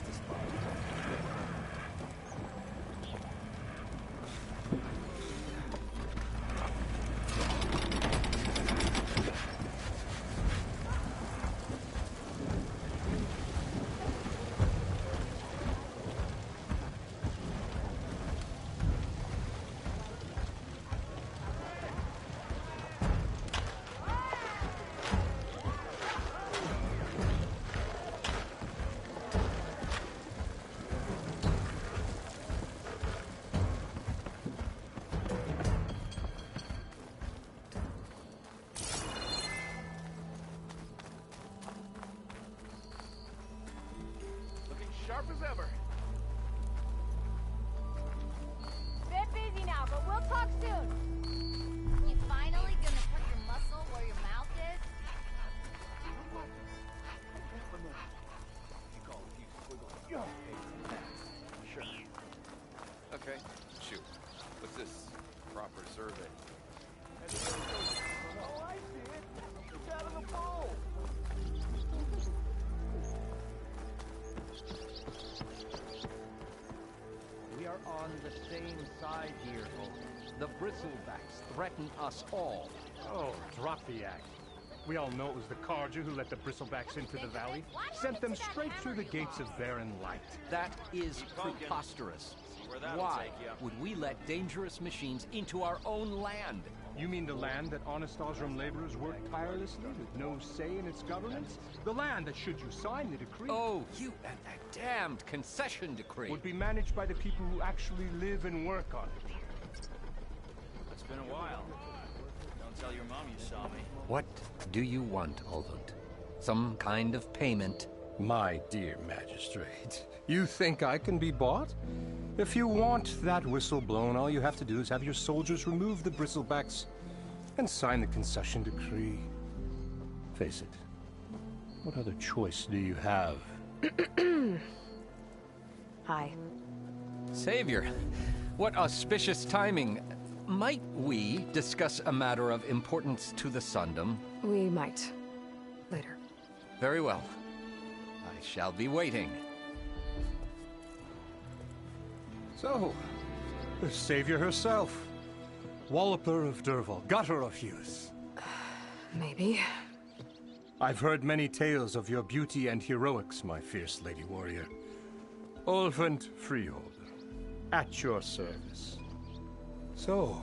this spot. Sharp as ever. Bit busy now, but we'll talk soon. You finally gonna put your muscle where your mouth is? Sure. Okay, shoot. What's this? Proper survey. Oh, I see it. It's out of the bowl. We are on the same side here, folks. The bristlebacks threaten us all. Oh, drop the act. We all know it was the Carja who let the bristlebacks into the valley, sent them straight through the gates of Barren Light. That is preposterous. Why would we let dangerous machines into our own land? You mean the land that honest Osram laborers work tirelessly with no say in its governance? The land that, should you sign the decree... Oh, you and that damned concession decree. ...would be managed by the people who actually live and work on it. It's been a while. Don't tell your mom you saw me. What do you want, Olvund? Some kind of payment? My dear magistrate, you think I can be bought? If you want that whistle blown, all you have to do is have your soldiers remove the bristlebacks and sign the concession decree. Face it, what other choice do you have? Hi. Savior, what auspicious timing. Might we discuss a matter of importance to the Sundom? We might. Later. Very well. I shall be waiting. So, the savior herself. Walloper of Derval, gutter of youth. Maybe. I've heard many tales of your beauty and heroics, my fierce lady warrior. Olvund Freehold, at your service. So,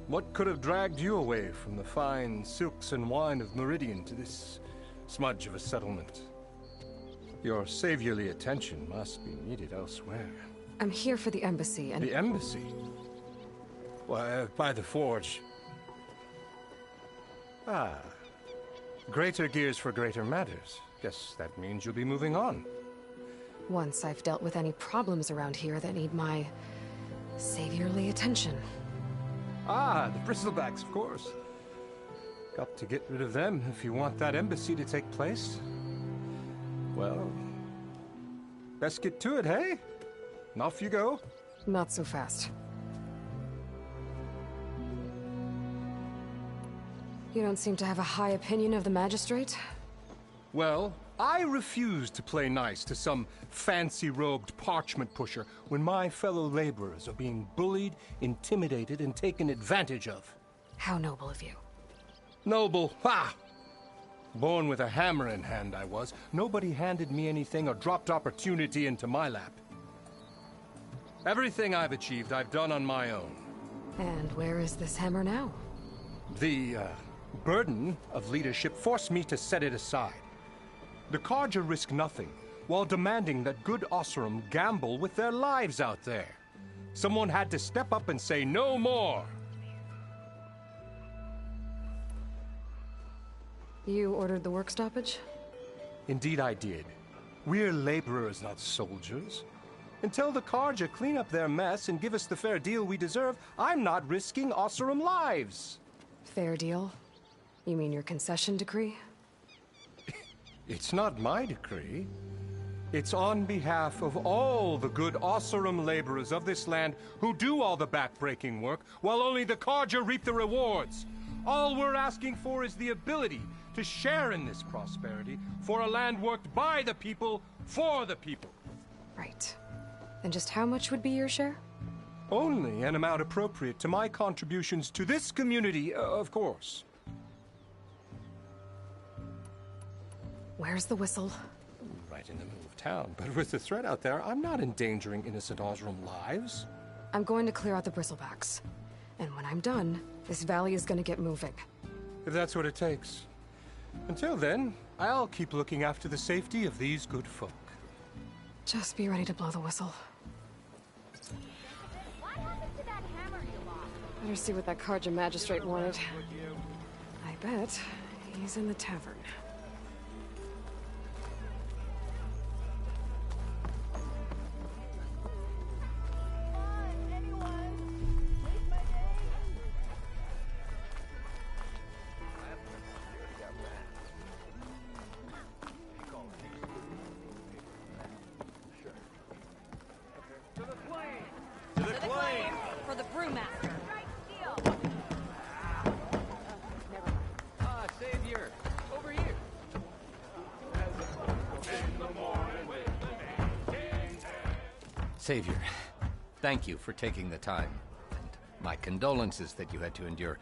what could have dragged you away from the fine silks and wine of Meridian to this smudge of a settlement? Your saviorly attention must be needed elsewhere. I'm here for the embassy and... The embassy? Why, by the forge. Ah. Greater gears for greater matters. Guess that means you'll be moving on. Once I've dealt with any problems around here that need my... saviorly attention. Ah, the bristlebacks, of course. Got to get rid of them if you want that embassy to take place. Well, best get to it, hey? And off you go. Not so fast. You don't seem to have a high opinion of the magistrate? Well, I refuse to play nice to some fancy-robed parchment pusher when my fellow laborers are being bullied, intimidated, and taken advantage of. How noble of you. Noble? Ha! Born with a hammer in hand, I was. Nobody handed me anything or dropped opportunity into my lap. Everything I've achieved, I've done on my own. And where is this hammer now? The, burden of leadership forced me to set it aside. The Carja risk nothing, while demanding that good Osram gamble with their lives out there. Someone had to step up and say no more. You ordered the work stoppage? Indeed I did. We're laborers, not soldiers. Until the Carja clean up their mess and give us the fair deal we deserve, I'm not risking Osram lives. Fair deal? You mean your concession decree? It's not my decree. It's on behalf of all the good Osram laborers of this land who do all the back-breaking work, while only the Carja reap the rewards. All we're asking for is the ability to share in this prosperity for a land worked by the people, for the people. Right. Then just how much would be your share? Only an amount appropriate to my contributions to this community, of course. Where's the whistle? Right in the middle of town, but with the threat out there, I'm not endangering innocent Osram lives. I'm going to clear out the bristlebacks. And when I'm done, this valley is going to get moving. If that's what it takes. Until then, I'll keep looking after the safety of these good folk. Just be ready to blow the whistle. What happened to that hammer you lost? Better see what that Carja magistrate wanted. I bet he's in the tavern. For the brewmaster. Ah, Savior! Over here! Savior, thank you for taking the time. And my condolences that you had to endure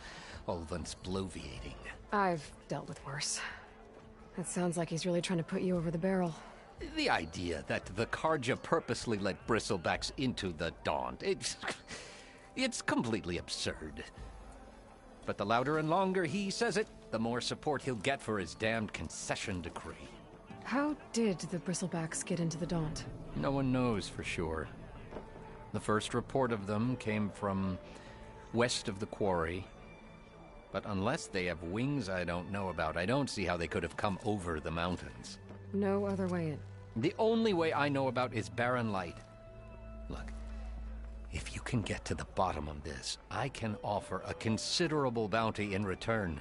Ulvund's bloviating. I've dealt with worse. It sounds like he's really trying to put you over the barrel. The idea that the Carja purposely let bristlebacks into the Daunt, it's completely absurd. But the louder and longer he says it, the more support he'll get for his damned concession decree. How did the bristlebacks get into the Daunt? No one knows for sure. The first report of them came from west of the quarry. But unless they have wings I don't know about, I don't see how they could have come over the mountains. No other way in. The only way I know about is Barren Light. Look, if you can get to the bottom of this, I can offer a considerable bounty in return.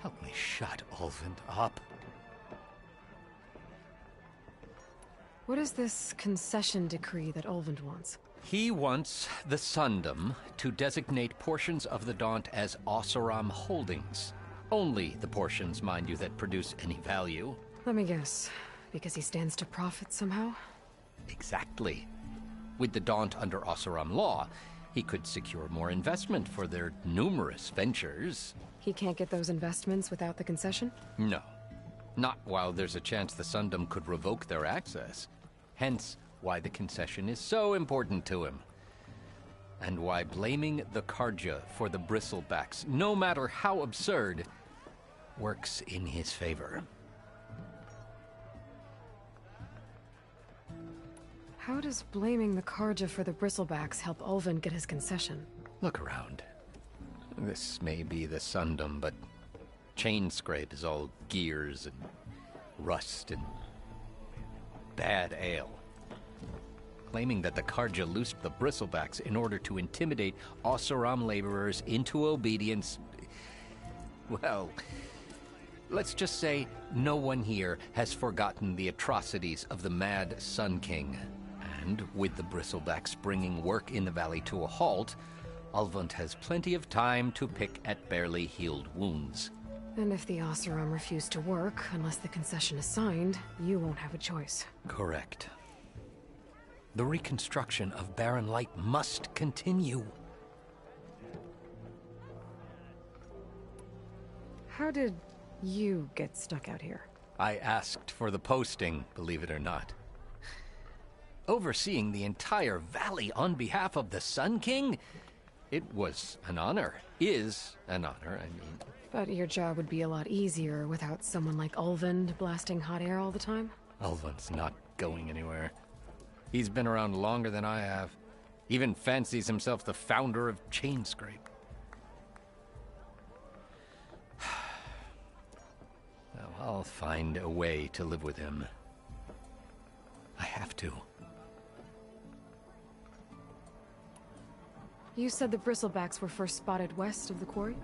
Help me shut Ulvund up. What is this concession decree that Ulvund wants? He wants the Sundom to designate portions of the Daunt as Oseram holdings. Only the portions, mind you, that produce any value. Let me guess. Because he stands to profit somehow? Exactly. With the Daunt under Oseram law, he could secure more investment for their numerous ventures. He can't get those investments without the concession? No. Not while there's a chance the Sundom could revoke their access. Hence, why the concession is so important to him. And why blaming the Carja for the bristlebacks, no matter how absurd, works in his favor. How does blaming the Carja for the bristlebacks help Ulvund get his concession? Look around. This may be the Sundom, but Chainscrape is all gears and rust and bad ale. Claiming that the Carja loosed the bristlebacks in order to intimidate Oseram laborers into obedience. Well, let's just say no one here has forgotten the atrocities of the Mad Sun King. And with the bristlebacks bringing work in the valley to a halt, Ulvund has plenty of time to pick at barely healed wounds. And if the Oseram refuse to work, unless the concession is signed, you won't have a choice. Correct. The reconstruction of Barren Light must continue. How did you get stuck out here? I asked for the posting, believe it or not. Overseeing the entire valley on behalf of the Sun King? It was an honor. Is an honor, I mean. But your job would be a lot easier without someone like Ulvund blasting hot air all the time? Ulvund's not going anywhere. He's been around longer than I have. Even fancies himself the founder of Chainscrape. Now, I'll find a way to live with him. I have to. You said the bristlebacks were first spotted west of the quarry?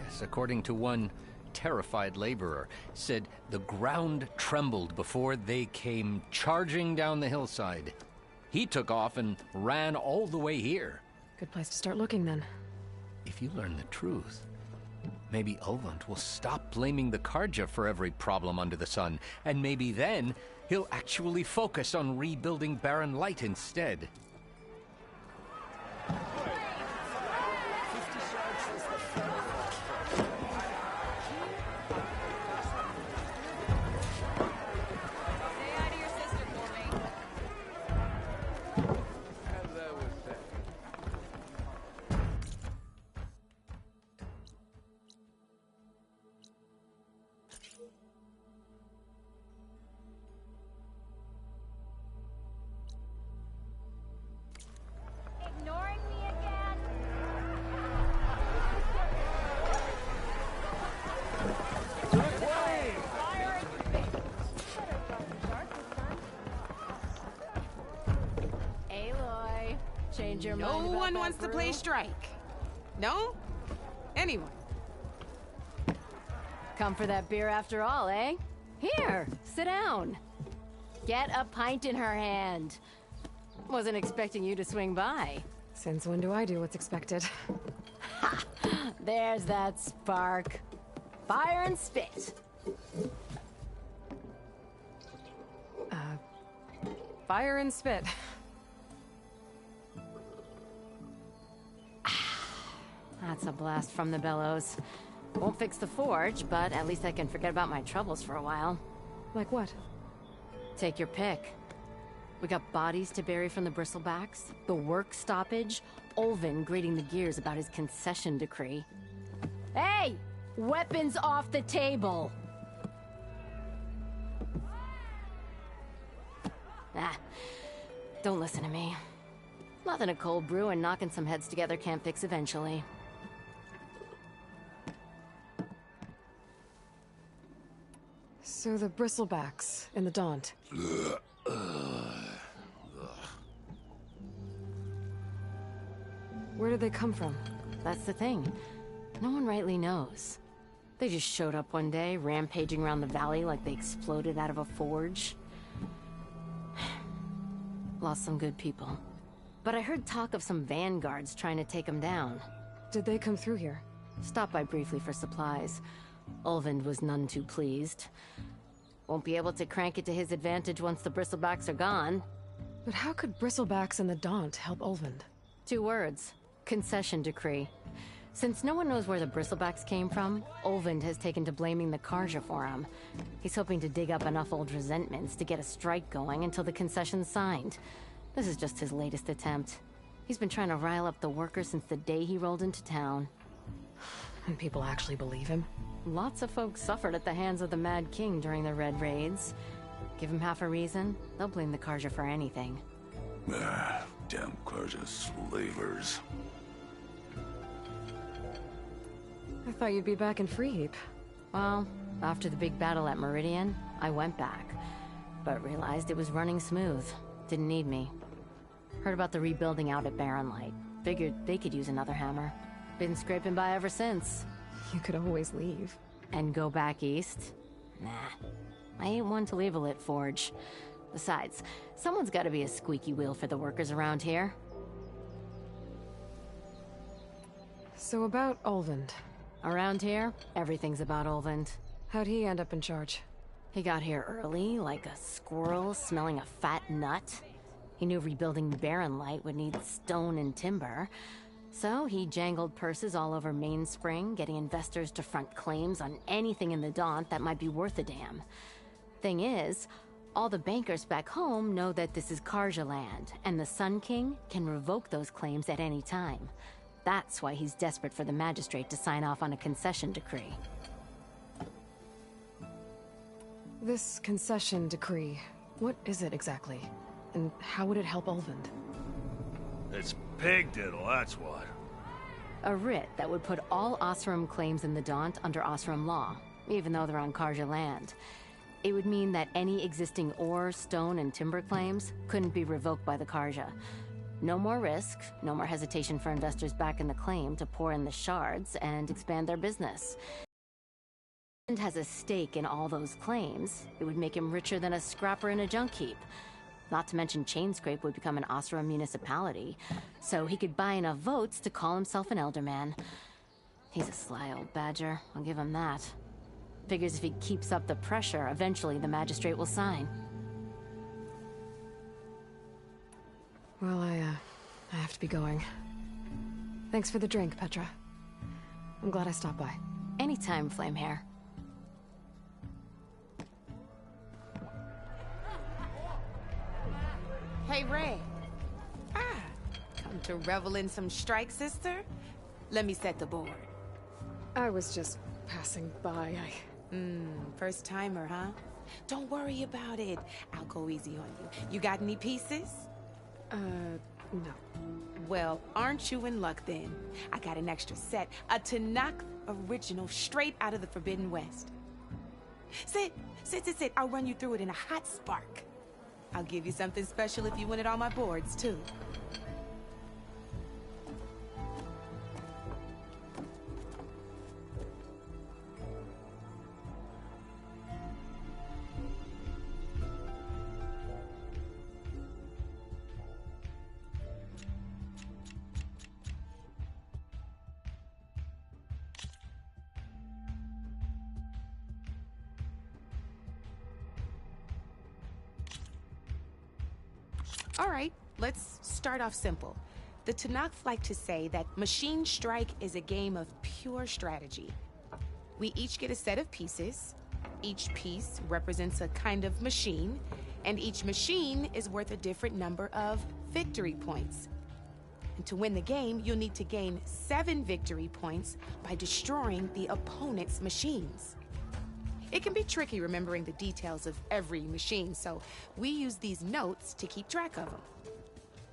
Yes, according to one terrified laborer, said the ground trembled before they came charging down the hillside. He took off and ran all the way here. Good place to start looking, then. If you learn the truth, maybe Ulvund will stop blaming the Carja for every problem under the sun, and maybe then he'll actually focus on rebuilding Barren Light instead. Ignoring me again? Fire in space. Better run sharp, son. Aloy, change your mind No about one that wants to brew? play strike. No? Anyone? Come for that beer after all, eh? Here, sit down. Get a pint in her hand. Wasn't expecting you to swing by. Since when do I do what's expected? There's that spark. Fire and spit. Fire and spit. That's a blast from the bellows. Won't fix the forge, but at least I can forget about my troubles for a while. Like what? Take your pick. We got bodies to bury from the bristlebacks, the work stoppage, Olvin grating the gears about his concession decree. Hey! Weapons off the table! Don't listen to me. Nothing a cold brew and knocking some heads together can't fix eventually. So the bristlebacks in the Daunt. Where did they come from? That's the thing. No one rightly knows. They just showed up one day, rampaging around the valley like they exploded out of a forge. Lost some good people. But I heard talk of some vanguards trying to take them down. Did they come through here? Stopped by briefly for supplies. Ulvund was none too pleased. Won't be able to crank it to his advantage once the bristlebacks are gone. But how could bristlebacks and the Daunt help Ulvund? 2 words. Concession decree. Since no one knows where the bristlebacks came from, Ulvund has taken to blaming the Karja for him. He's hoping to dig up enough old resentments to get a strike going until the concession's signed. This is just his latest attempt. He's been trying to rile up the workers since the day he rolled into town. And people actually believe him? Lots of folks suffered at the hands of the Mad King during the Red Raids. Give him half a reason, they'll blame the Karja for anything. Damn Karja slavers. I thought you'd be back in Freeheap. Well, after the big battle at Meridian, I went back. But realized it was running smooth. Didn't need me. Heard about the rebuilding out at Barren Light. Figured they could use another hammer. Been scraping by ever since. You could always leave. And go back east? Nah. I ain't one to leave a lit forge. Besides, someone's gotta be a squeaky wheel for the workers around here. So about Ulvund. Around here, everything's about Ulvund. How'd he end up in charge? He got here early, like a squirrel smelling a fat nut. He knew rebuilding Barren Light would need stone and timber. So he jangled purses all over Mainspring, getting investors to front claims on anything in the Daunt that might be worth a damn. Thing is, all the bankers back home know that this is Karja land, and the Sun King can revoke those claims at any time. That's why he's desperate for the magistrate to sign off on a concession decree. This concession decree, what is it exactly? And how would it help Ulvund? It's pig diddle, that's what. A writ that would put all Osram claims in the Daunt under Osram law, even though they're on Karja land. It would mean that any existing ore, stone, and timber claims couldn't be revoked by the Karja. No more risk, no more hesitation for investors back in the claim to pour in the shards and expand their business. And has a stake in all those claims, it would make him richer than a scrapper in a junk heap. Not to mention Chainscrape would become an Osram municipality, so he could buy enough votes to call himself an Elderman. He's a sly old badger, I'll give him that. Figures if he keeps up the pressure, eventually the magistrate will sign. Well, I have to be going. Thanks for the drink, Petra. I'm glad I stopped by. Anytime, Flamehair. Hey, Red. Come to revel in some strike, sister? Let me set the board. I was just passing by. First timer, huh? Don't worry about it. I'll go easy on you. You got any pieces? No. Well, aren't you in luck then? I got an extra set, a Tanakh original straight out of the Forbidden West. Sit. I'll run you through it in a hot spark. I'll give you something special if you win it on my boards, too. All right, let's start off simple. The Tanakh like to say that Machine Strike is a game of pure strategy. We each get a set of pieces. Each piece represents a kind of machine, and each machine is worth a different number of victory points. And to win the game, you'll need to gain 7 victory points by destroying the opponent's machines. It can be tricky remembering the details of every machine, so we use these notes to keep track of them.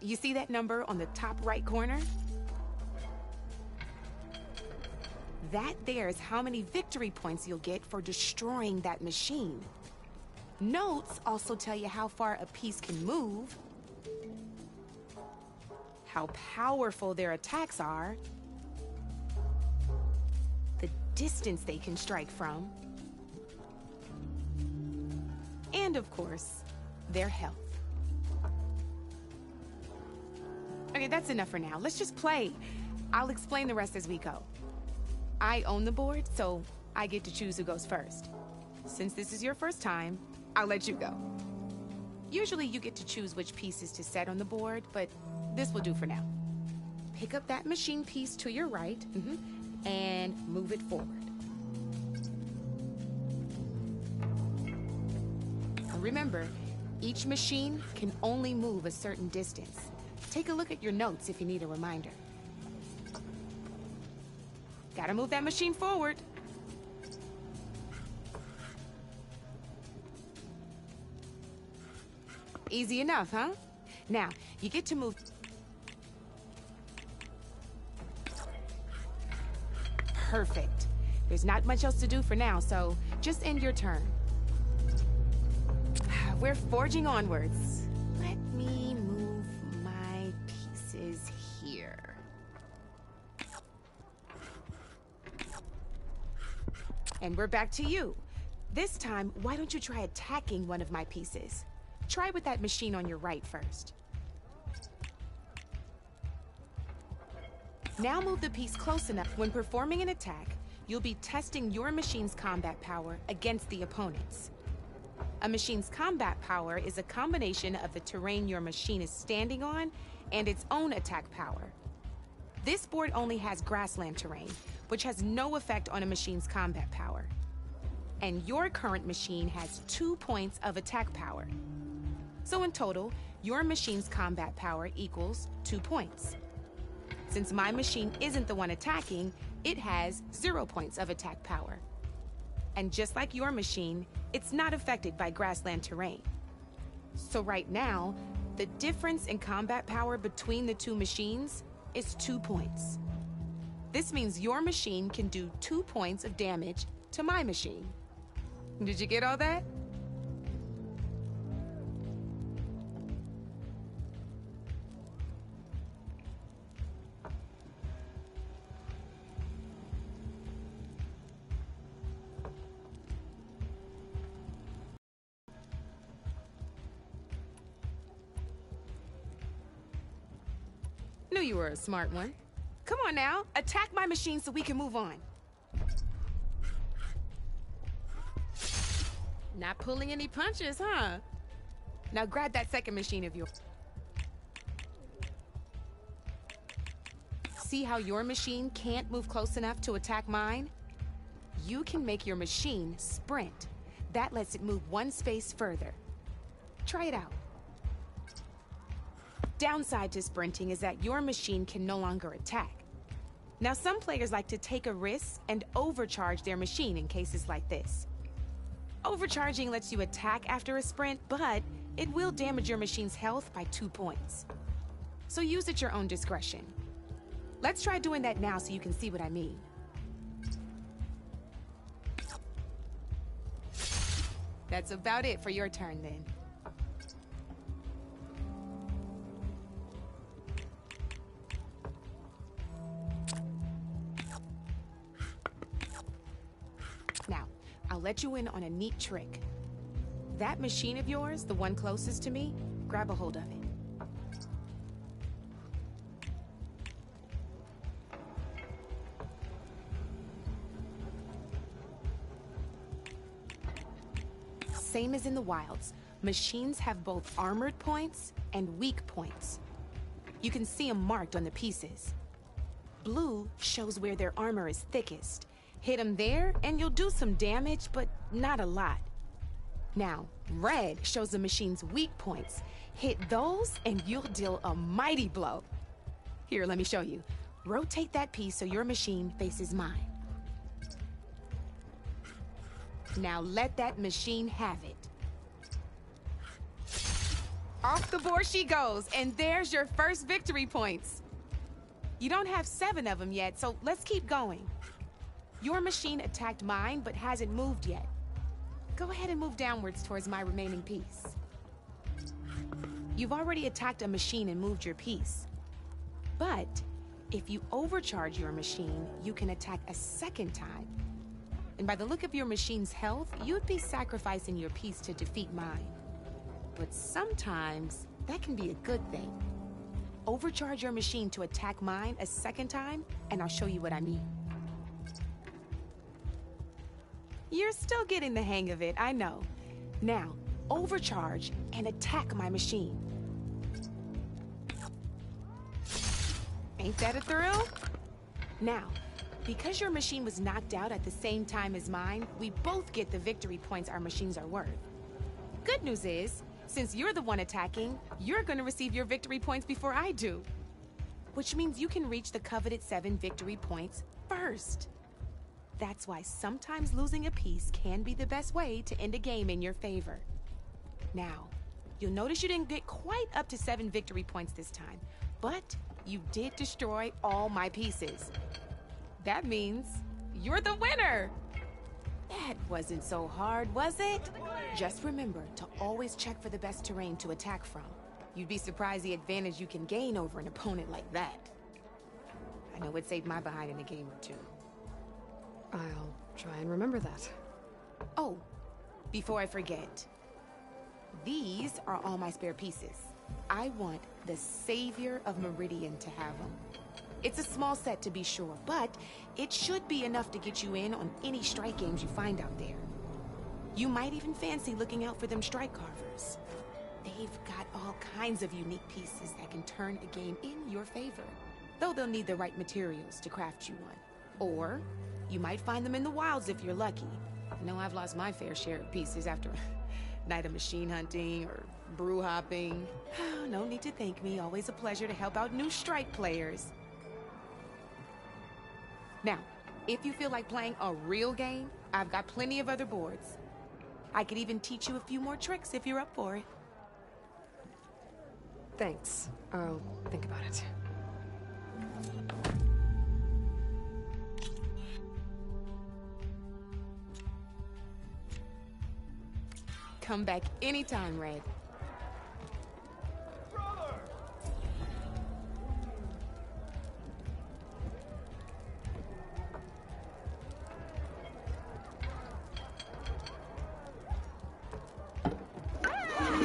You see that number on the top right corner? That there is how many victory points you'll get for destroying that machine. Notes also tell you how far a piece can move, how powerful their attacks are, the distance they can strike from, and of course, their health. Okay, that's enough for now. Let's just play. I'll explain the rest as we go. I own the board, so I get to choose who goes first. Since this is your first time, I'll let you go. Usually you get to choose which pieces to set on the board, but this will do for now. Pick up that machine piece to your right, and move it forward. Remember, each machine can only move a certain distance. Take a look at your notes if you need a reminder. Gotta move that machine forward. Easy enough, huh? Now, you get to move... Perfect. There's not much else to do for now, so just end your turn. We're forging onwards. Let me move my pieces here. And we're back to you. This time, why don't you try attacking one of my pieces? Try with that machine on your right first. Now move the piece close enough. When performing an attack, you'll be testing your machine's combat power against the opponent's. A machine's combat power is a combination of the terrain your machine is standing on and its own attack power. This board only has grassland terrain, which has no effect on a machine's combat power. And your current machine has 2 points of attack power. So in total, your machine's combat power equals 2 points. Since my machine isn't the one attacking, it has 0 points of attack power. And just like your machine, it's not affected by grassland terrain. So right now, the difference in combat power between the two machines is 2 points. This means your machine can do 2 points of damage to my machine. Did you get all that? Knew you were a smart one. Come on now, attack my machine so we can move on. Not pulling any punches, huh? Now grab that second machine of yours. See how your machine can't move close enough to attack mine? You can make your machine sprint. That lets it move one space further. Try it out. Downside to sprinting is that your machine can no longer attack. Now, some players like to take a risk and overcharge their machine in cases like this. Overcharging lets you attack after a sprint, but it will damage your machine's health by 2 points. So use at your own discretion. Let's try doing that now so you can see what I mean. That's about it for your turn then. Now, I'll let you in on a neat trick. That machine of yours, the one closest to me, grab a hold of it. Same as in the wilds, machines have both armored points and weak points. You can see them marked on the pieces. Blue shows where their armor is thickest. Hit them there and you'll do some damage, but not a lot. Now, red shows the machine's weak points. Hit those and you'll deal a mighty blow. Here, let me show you. Rotate that piece so your machine faces mine. Now let that machine have it. Off the board she goes, and there's your first victory points. You don't have 7 of them yet, so let's keep going. Your machine attacked mine, but hasn't moved yet. Go ahead and move downwards towards my remaining piece. You've already attacked a machine and moved your piece. But if you overcharge your machine, you can attack a second time. And by the look of your machine's health, you'd be sacrificing your piece to defeat mine. But sometimes, that can be a good thing. Overcharge your machine to attack mine a second time, and I'll show you what I mean. You're still getting the hang of it, I know. Now, overcharge and attack my machine. Ain't that a thrill? Now, because your machine was knocked out at the same time as mine, we both get the victory points our machines are worth. Good news is, since you're the one attacking, you're gonna receive your victory points before I do. Which means you can reach the coveted 7 victory points first. That's why sometimes losing a piece can be the best way to end a game in your favor. Now, you'll notice you didn't get quite up to 7 victory points this time, but you did destroy all my pieces. That means you're the winner! That wasn't so hard, was it? Just remember to always check for the best terrain to attack from. You'd be surprised the advantage you can gain over an opponent like that. I know it saved my behind in a game or 2. I'll try and remember that. Oh, before I forget. These are all my spare pieces. I want the Savior of Meridian to have them. It's a small set to be sure, but it should be enough to get you in on any strike games you find out there. You might even fancy looking out for them strike carvers. They've got all kinds of unique pieces that can turn a game in your favor, though they'll need the right materials to craft you one. Or you might find them in the wilds if you're lucky. I know I've lost my fair share of pieces after a night of machine hunting or brew hopping. No need to thank me, always a pleasure to help out new strike players. Now, if you feel like playing a real game, I've got plenty of other boards. I could even teach you a few more tricks if you're up for it. Thanks. I'll think about it. Come back anytime, Red.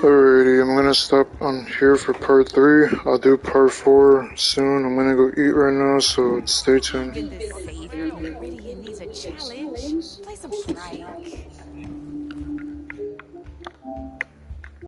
Alrighty, I'm gonna stop on here for part 3. I'll do part 4 soon. I'm gonna go eat right now, so stay tuned. Even the Savior of Meridian needs a challenge. Play some strike.